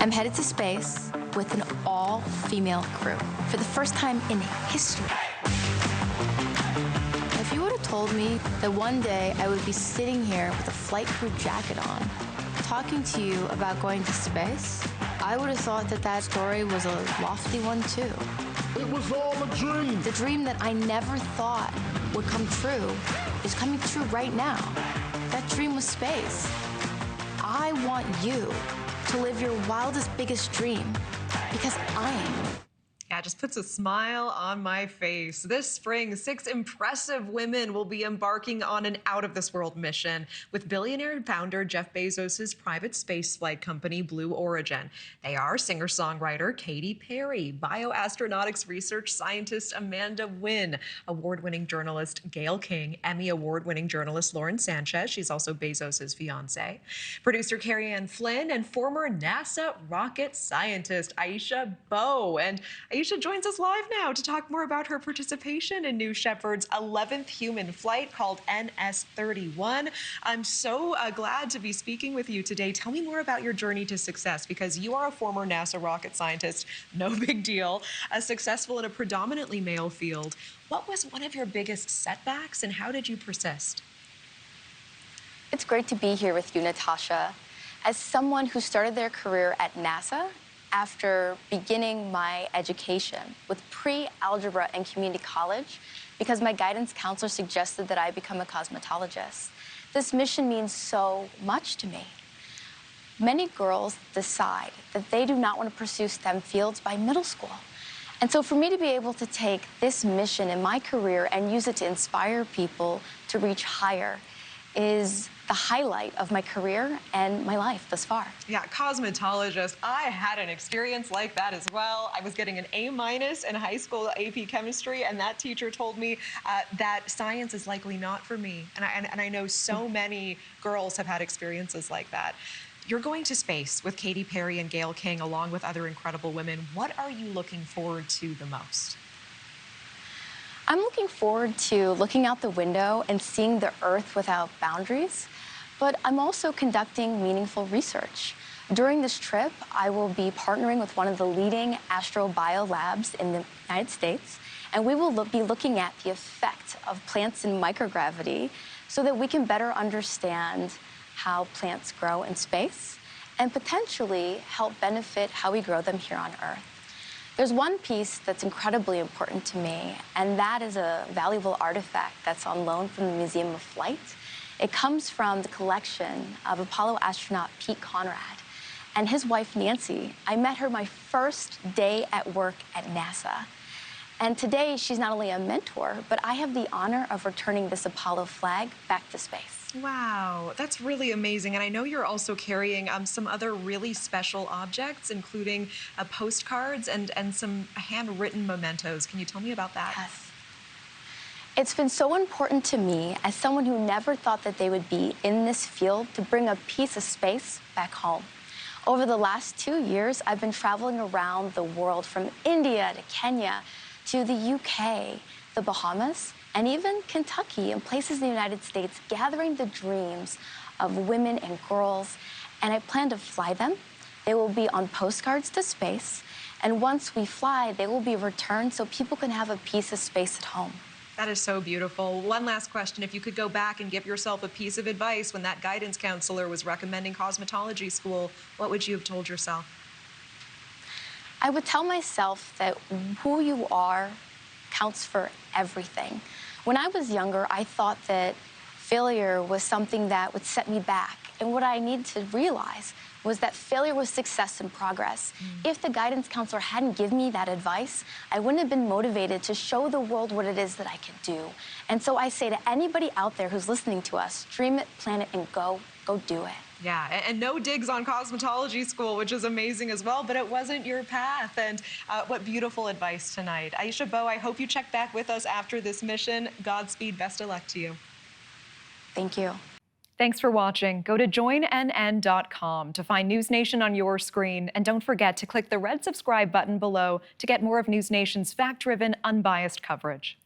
I'm headed to space with an all-female crew for the first time in history. If you would have told me that one day I would be sitting here with a flight crew jacket on, talking to you about going to space, I would have thought that that story was a lofty one too. It was all a dream. The dream that I never thought would come true is coming true right now. That dream was space. I want you to live your wildest, biggest dream, because I am. Yeah, it just puts a smile on my face. This spring, 6 impressive women will be embarking on an out-of-this-world mission with billionaire founder Jeff Bezos' private spaceflight company, Blue Origin. They are singer-songwriter Katy Perry, bioastronautics research scientist Amanda Nguyen, award-winning journalist Gayle King, Emmy award-winning journalist Sánchez, she's also Bezos' fiancée, producer Kerianne Flynn, and former NASA rocket scientist Aisha Bowe. And Aisha joins us live now to talk more about her participation in New Shepard's 11th human flight called NS-31. I'm so glad to be speaking with you today. Tell me more about your journey to success, because you are a former NASA rocket scientist, no big deal, successful in a predominantly male field. What was one of your biggest setbacks and how did you persist? It's great to be here with you, Natasha. As someone who started their career at NASA, after beginning my education with pre-algebra and community college, because my guidance counselor suggested that I become a cosmetologist. This mission means so much to me. Many girls decide that they do not want to pursue STEM fields by middle school. And so for me to be able to take this mission in my career and use it to inspire people to reach higher is the highlight of my career and my life thus far. Yeah, cosmetologist. I had an experience like that as well. I was getting an A- in high school AP chemistry, and that teacher told me that science is likely not for me. And I know so many girls have had experiences like that. You're going to space with Katy Perry and Gayle King, along with other incredible women. What are you looking forward to the most? I'm looking forward to looking out the window and seeing the Earth without boundaries, but I'm also conducting meaningful research. During this trip, I will be partnering with one of the leading astrobio labs in the United States, and we will be looking at the effect of plants in microgravity so that we can better understand how plants grow in space and potentially help benefit how we grow them here on Earth. There's one piece that's incredibly important to me, and that is a valuable artifact that's on loan from the Museum of Flight. It comes from the collection of Apollo astronaut Pete Conrad and his wife, Nancy. I met her my first day at work at NASA. And today, she's not only a mentor, but I have the honor of returning this Apollo flag back to space. Wow, that's really amazing. And I know you're also carrying some other really special objects, including postcards and some handwritten mementos. Can you tell me about that? Yes. It's been so important to me, as someone who never thought that they would be in this field, to bring a piece of space back home. Over the last 2 years, I've been traveling around the world, from India to Kenya to the UK, the Bahamas, and even Kentucky, and places in the United States, gathering the dreams of women and girls. And I plan to fly them. They will be on postcards to space. And once we fly, they will be returned so people can have a piece of space at home. That is so beautiful. One last question. If you could go back and give yourself a piece of advice when that guidance counselor was recommending cosmetology school, what would you have told yourself? I would tell myself that who you are counts for everything. When I was younger, I thought that failure was something that would set me back. And what I needed to realize was that failure was success and progress. If the guidance counselor hadn't given me that advice, I wouldn't have been motivated to show the world what it is that I could do. And so I say to anybody out there who's listening to us, dream it, plan it, and go do it. Yeah, and no digs on cosmetology school, which is amazing as well, but it wasn't your path. And what beautiful advice tonight. Aisha Bowe, I hope you check back with us after this mission. Godspeed, best of luck to you. Thank you. Thanks for watching. Go to joinnn.com to find NewsNation on your screen. And don't forget to click the red subscribe button below to get more of NewsNation's fact-driven, unbiased coverage.